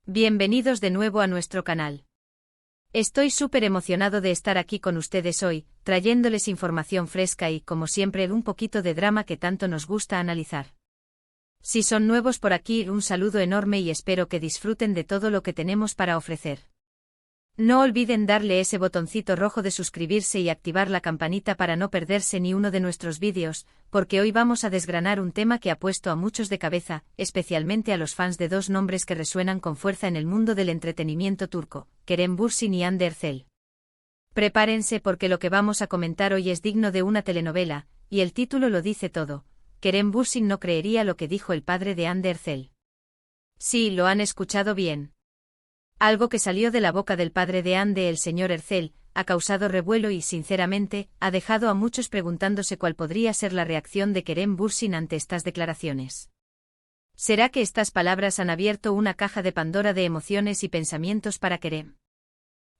Bienvenidos de nuevo a nuestro canal. Estoy súper emocionado de estar aquí con ustedes hoy, trayéndoles información fresca y, como siempre, un poquito de drama que tanto nos gusta analizar. Si son nuevos por aquí, un saludo enorme y espero que disfruten de todo lo que tenemos para ofrecer. No olviden darle ese botoncito rojo de suscribirse y activar la campanita para no perderse ni uno de nuestros vídeos, porque hoy vamos a desgranar un tema que ha puesto a muchos de cabeza, especialmente a los fans de dos nombres que resuenan con fuerza en el mundo del entretenimiento turco, Kerem Bürsin y Hande Erçel. Prepárense porque lo que vamos a comentar hoy es digno de una telenovela, y el título lo dice todo. Kerem Bürsin no creería lo que dijo el padre de Hande Erçel. Sí, lo han escuchado bien. Algo que salió de la boca del padre de Hande, el señor Erçel, ha causado revuelo y, sinceramente, ha dejado a muchos preguntándose cuál podría ser la reacción de Kerem Bürsin ante estas declaraciones. ¿Será que estas palabras han abierto una caja de Pandora de emociones y pensamientos para Kerem?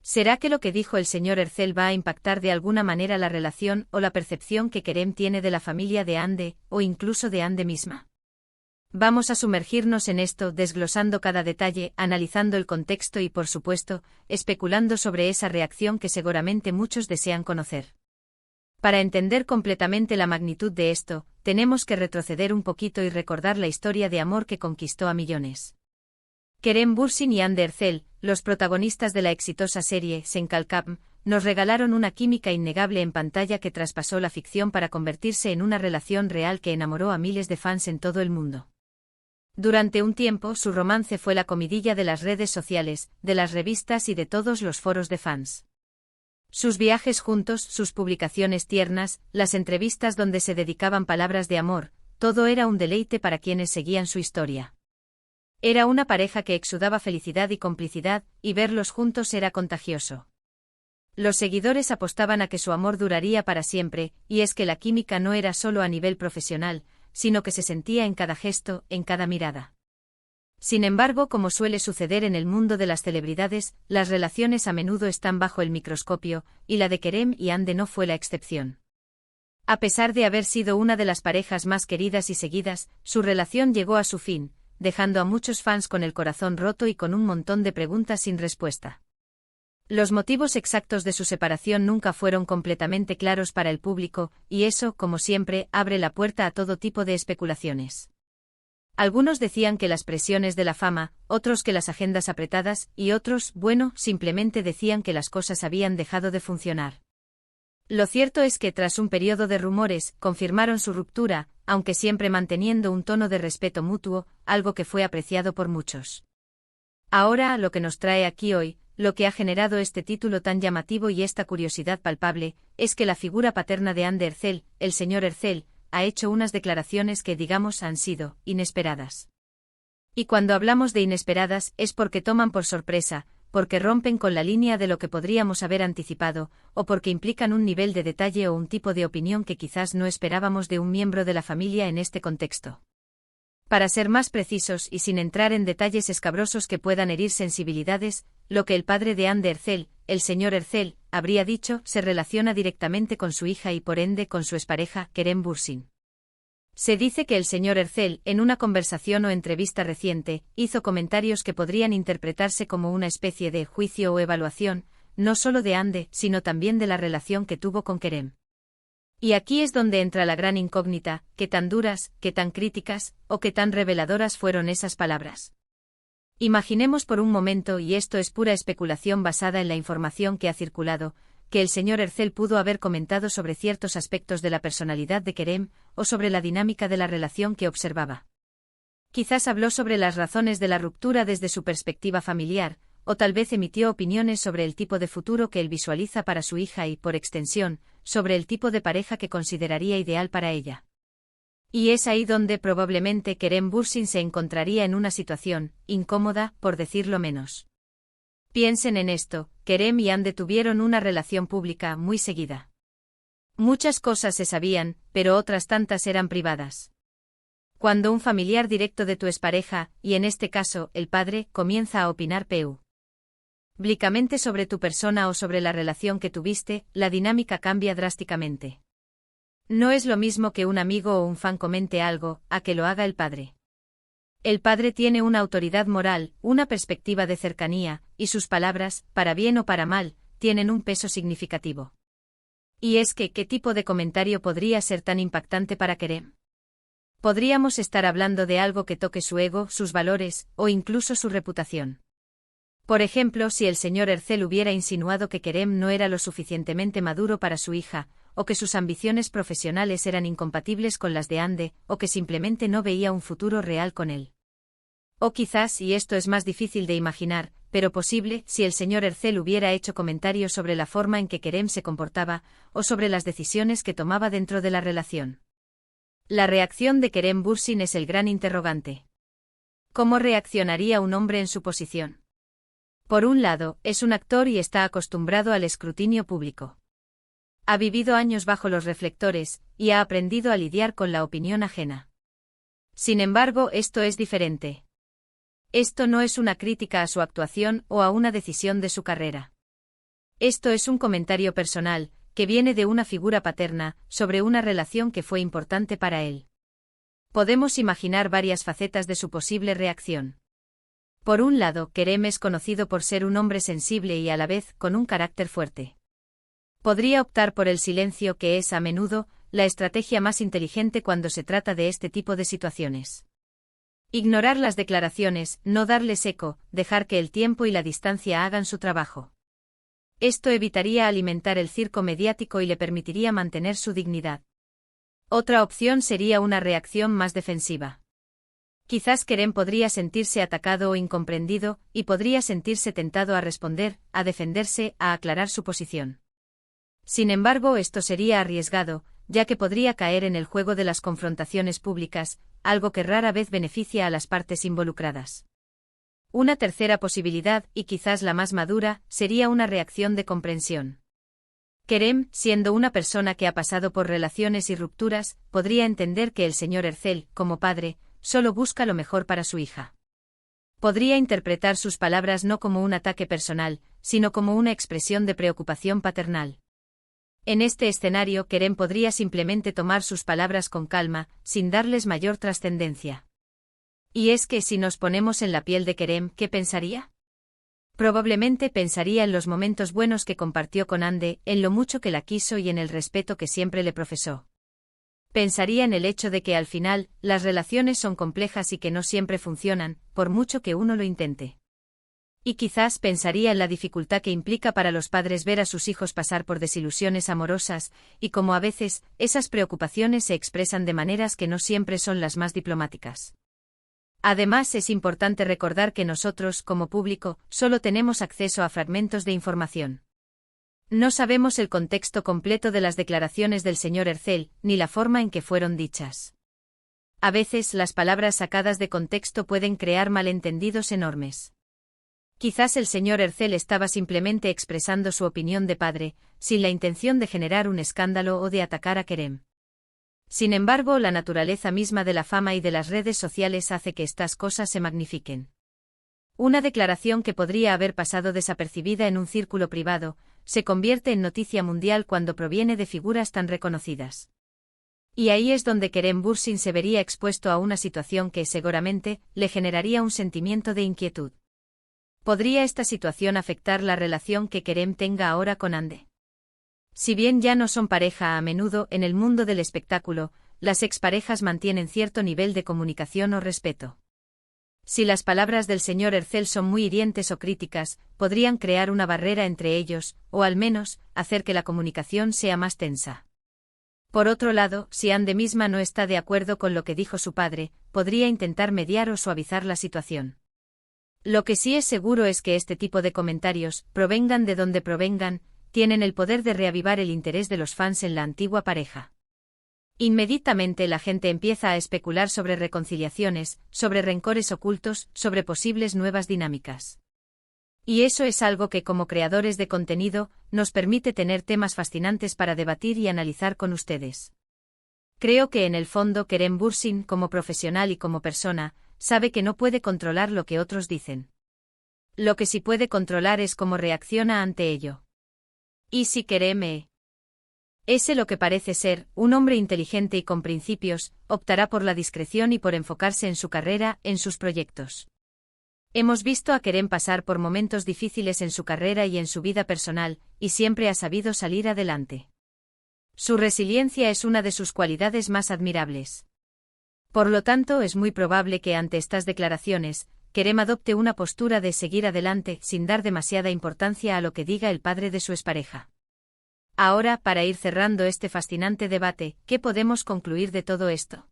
¿Será que lo que dijo el señor Erçel va a impactar de alguna manera la relación o la percepción que Kerem tiene de la familia de Hande, o incluso de Hande misma? Vamos a sumergirnos en esto, desglosando cada detalle, analizando el contexto y, por supuesto, especulando sobre esa reacción que seguramente muchos desean conocer. Para entender completamente la magnitud de esto, tenemos que retroceder un poquito y recordar la historia de amor que conquistó a millones. Kerem Bürsin y Hande Erçel, los protagonistas de la exitosa serie Sen Kalkam, nos regalaron una química innegable en pantalla que traspasó la ficción para convertirse en una relación real que enamoró a miles de fans en todo el mundo. Durante un tiempo su romance fue la comidilla de las redes sociales, de las revistas y de todos los foros de fans. Sus viajes juntos, sus publicaciones tiernas, las entrevistas donde se dedicaban palabras de amor, todo era un deleite para quienes seguían su historia. Era una pareja que exudaba felicidad y complicidad, y verlos juntos era contagioso. Los seguidores apostaban a que su amor duraría para siempre, y es que la química no era solo a nivel profesional, sino que se sentía en cada gesto, en cada mirada. Sin embargo, como suele suceder en el mundo de las celebridades, las relaciones a menudo están bajo el microscopio, y la de Kerem y Hande no fue la excepción. A pesar de haber sido una de las parejas más queridas y seguidas, su relación llegó a su fin, dejando a muchos fans con el corazón roto y con un montón de preguntas sin respuesta. Los motivos exactos de su separación nunca fueron completamente claros para el público, y eso, como siempre, abre la puerta a todo tipo de especulaciones. Algunos decían que las presiones de la fama, otros que las agendas apretadas, y otros, bueno, simplemente decían que las cosas habían dejado de funcionar. Lo cierto es que tras un periodo de rumores, confirmaron su ruptura, aunque siempre manteniendo un tono de respeto mutuo, algo que fue apreciado por muchos. Ahora, lo que nos trae aquí hoy, lo que ha generado este título tan llamativo y esta curiosidad palpable, es que la figura paterna de Hande Erçel, el señor Erçel, ha hecho unas declaraciones que, digamos, han sido inesperadas. Y cuando hablamos de inesperadas es porque toman por sorpresa, porque rompen con la línea de lo que podríamos haber anticipado, o porque implican un nivel de detalle o un tipo de opinión que quizás no esperábamos de un miembro de la familia en este contexto. Para ser más precisos y sin entrar en detalles escabrosos que puedan herir sensibilidades, lo que el padre de Hande Erçel, el señor Erçel, habría dicho se relaciona directamente con su hija y por ende con su expareja, Kerem Bürsin. Se dice que el señor Erçel, en una conversación o entrevista reciente, hizo comentarios que podrían interpretarse como una especie de juicio o evaluación, no solo de Hande, sino también de la relación que tuvo con Kerem. Y aquí es donde entra la gran incógnita, qué tan duras, qué tan críticas, o qué tan reveladoras fueron esas palabras. Imaginemos por un momento, y esto es pura especulación basada en la información que ha circulado, que el señor Erçel pudo haber comentado sobre ciertos aspectos de la personalidad de Kerem, o sobre la dinámica de la relación que observaba. Quizás habló sobre las razones de la ruptura desde su perspectiva familiar, o tal vez emitió opiniones sobre el tipo de futuro que él visualiza para su hija y, por extensión, sobre el tipo de pareja que consideraría ideal para ella. Y es ahí donde probablemente Kerem Bürsin se encontraría en una situación incómoda, por decirlo menos. Piensen en esto, Kerem y Hande tuvieron una relación pública muy seguida. Muchas cosas se sabían, pero otras tantas eran privadas. Cuando un familiar directo de tu expareja, y en este caso, el padre, comienza a opinar públicamente sobre tu persona o sobre la relación que tuviste, la dinámica cambia drásticamente. No es lo mismo que un amigo o un fan comente algo, a que lo haga el padre. El padre tiene una autoridad moral, una perspectiva de cercanía, y sus palabras, para bien o para mal, tienen un peso significativo. Y es que, ¿qué tipo de comentario podría ser tan impactante para Kerem? Podríamos estar hablando de algo que toque su ego, sus valores, o incluso su reputación. Por ejemplo, si el señor Ercel hubiera insinuado que Kerem no era lo suficientemente maduro para su hija, o que sus ambiciones profesionales eran incompatibles con las de Ande, o que simplemente no veía un futuro real con él. O quizás, y esto es más difícil de imaginar, pero posible, si el señor Ercel hubiera hecho comentarios sobre la forma en que Kerem se comportaba, o sobre las decisiones que tomaba dentro de la relación. La reacción de Kerem Bürsin es el gran interrogante. ¿Cómo reaccionaría un hombre en su posición? Por un lado, es un actor y está acostumbrado al escrutinio público. Ha vivido años bajo los reflectores, y ha aprendido a lidiar con la opinión ajena. Sin embargo, esto es diferente. Esto no es una crítica a su actuación o a una decisión de su carrera. Esto es un comentario personal, que viene de una figura paterna, sobre una relación que fue importante para él. Podemos imaginar varias facetas de su posible reacción. Por un lado, Kerem es conocido por ser un hombre sensible y a la vez con un carácter fuerte. Podría optar por el silencio, que es, a menudo, la estrategia más inteligente cuando se trata de este tipo de situaciones. Ignorar las declaraciones, no darles eco, dejar que el tiempo y la distancia hagan su trabajo. Esto evitaría alimentar el circo mediático y le permitiría mantener su dignidad. Otra opción sería una reacción más defensiva. Quizás Kerem podría sentirse atacado o incomprendido, y podría sentirse tentado a responder, a defenderse, a aclarar su posición. Sin embargo, esto sería arriesgado, ya que podría caer en el juego de las confrontaciones públicas, algo que rara vez beneficia a las partes involucradas. Una tercera posibilidad, y quizás la más madura, sería una reacción de comprensión. Kerem, siendo una persona que ha pasado por relaciones y rupturas, podría entender que el señor Ercel, como padre, solo busca lo mejor para su hija. Podría interpretar sus palabras no como un ataque personal, sino como una expresión de preocupación paternal. En este escenario, Kerem podría simplemente tomar sus palabras con calma, sin darles mayor trascendencia. Y es que si nos ponemos en la piel de Kerem, ¿qué pensaría? Probablemente pensaría en los momentos buenos que compartió con Ande, en lo mucho que la quiso y en el respeto que siempre le profesó. Pensaría en el hecho de que al final, las relaciones son complejas y que no siempre funcionan, por mucho que uno lo intente. Y quizás pensaría en la dificultad que implica para los padres ver a sus hijos pasar por desilusiones amorosas, y cómo a veces, esas preocupaciones se expresan de maneras que no siempre son las más diplomáticas. Además, es importante recordar que nosotros, como público, solo tenemos acceso a fragmentos de información. No sabemos el contexto completo de las declaraciones del señor Ercel, ni la forma en que fueron dichas. A veces, las palabras sacadas de contexto pueden crear malentendidos enormes. Quizás el señor Ercel estaba simplemente expresando su opinión de padre, sin la intención de generar un escándalo o de atacar a Kerem. Sin embargo, la naturaleza misma de la fama y de las redes sociales hace que estas cosas se magnifiquen. Una declaración que podría haber pasado desapercibida en un círculo privado, se convierte en noticia mundial cuando proviene de figuras tan reconocidas. Y ahí es donde Kerem Bürsin se vería expuesto a una situación que, seguramente, le generaría un sentimiento de inquietud. ¿Podría esta situación afectar la relación que Kerem tenga ahora con Ande? Si bien ya no son pareja a menudo en el mundo del espectáculo, las exparejas mantienen cierto nivel de comunicación o respeto. Si las palabras del señor Ercel son muy hirientes o críticas, podrían crear una barrera entre ellos, o al menos, hacer que la comunicación sea más tensa. Por otro lado, si Ande misma no está de acuerdo con lo que dijo su padre, podría intentar mediar o suavizar la situación. Lo que sí es seguro es que este tipo de comentarios, provengan de donde provengan, tienen el poder de reavivar el interés de los fans en la antigua pareja. Inmediatamente la gente empieza a especular sobre reconciliaciones, sobre rencores ocultos, sobre posibles nuevas dinámicas. Y eso es algo que, como creadores de contenido, nos permite tener temas fascinantes para debatir y analizar con ustedes. Creo que en el fondo Kerem Bürsin, como profesional y como persona, sabe que no puede controlar lo que otros dicen. Lo que sí puede controlar es cómo reacciona ante ello. ¿Y si Kerem Ese lo que parece ser, un hombre inteligente y con principios, optará por la discreción y por enfocarse en su carrera, en sus proyectos. Hemos visto a Kerem pasar por momentos difíciles en su carrera y en su vida personal, y siempre ha sabido salir adelante. Su resiliencia es una de sus cualidades más admirables. Por lo tanto, es muy probable que ante estas declaraciones, Kerem adopte una postura de seguir adelante sin dar demasiada importancia a lo que diga el padre de su expareja. Ahora, para ir cerrando este fascinante debate, ¿qué podemos concluir de todo esto?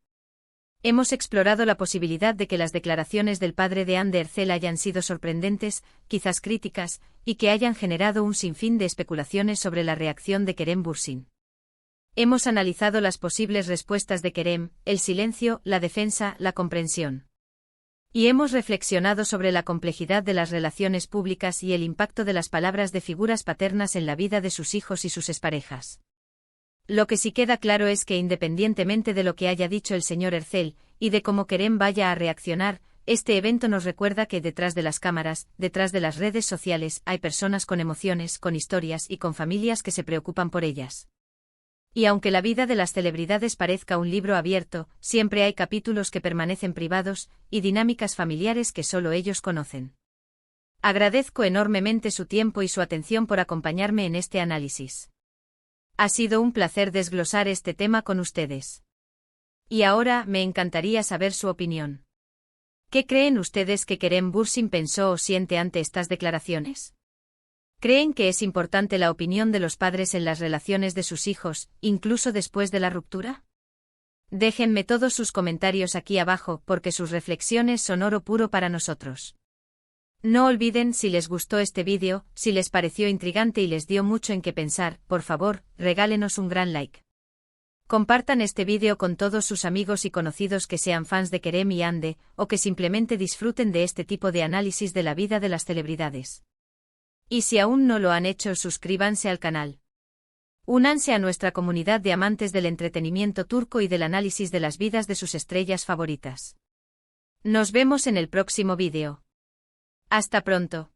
Hemos explorado la posibilidad de que las declaraciones del padre de Hande Erçel hayan sido sorprendentes, quizás críticas, y que hayan generado un sinfín de especulaciones sobre la reacción de Kerem Bürsin. Hemos analizado las posibles respuestas de Kerem, el silencio, la defensa, la comprensión. Y hemos reflexionado sobre la complejidad de las relaciones públicas y el impacto de las palabras de figuras paternas en la vida de sus hijos y sus exparejas. Lo que sí queda claro es que independientemente de lo que haya dicho el señor Erçel, y de cómo Kerem vaya a reaccionar, este evento nos recuerda que detrás de las cámaras, detrás de las redes sociales, hay personas con emociones, con historias y con familias que se preocupan por ellas. Y aunque la vida de las celebridades parezca un libro abierto, siempre hay capítulos que permanecen privados, y dinámicas familiares que solo ellos conocen. Agradezco enormemente su tiempo y su atención por acompañarme en este análisis. Ha sido un placer desglosar este tema con ustedes. Y ahora me encantaría saber su opinión. ¿Qué creen ustedes que Kerem Bürsin pensó o siente ante estas declaraciones? ¿Creen que es importante la opinión de los padres en las relaciones de sus hijos, incluso después de la ruptura? Déjenme todos sus comentarios aquí abajo porque sus reflexiones son oro puro para nosotros. No olviden, si les gustó este vídeo, si les pareció intrigante y les dio mucho en qué pensar, por favor, regálenos un gran like. Compartan este vídeo con todos sus amigos y conocidos que sean fans de Kerem y Hande, o que simplemente disfruten de este tipo de análisis de la vida de las celebridades. Y si aún no lo han hecho, suscríbanse al canal. Únanse a nuestra comunidad de amantes del entretenimiento turco y del análisis de las vidas de sus estrellas favoritas. Nos vemos en el próximo vídeo. Hasta pronto.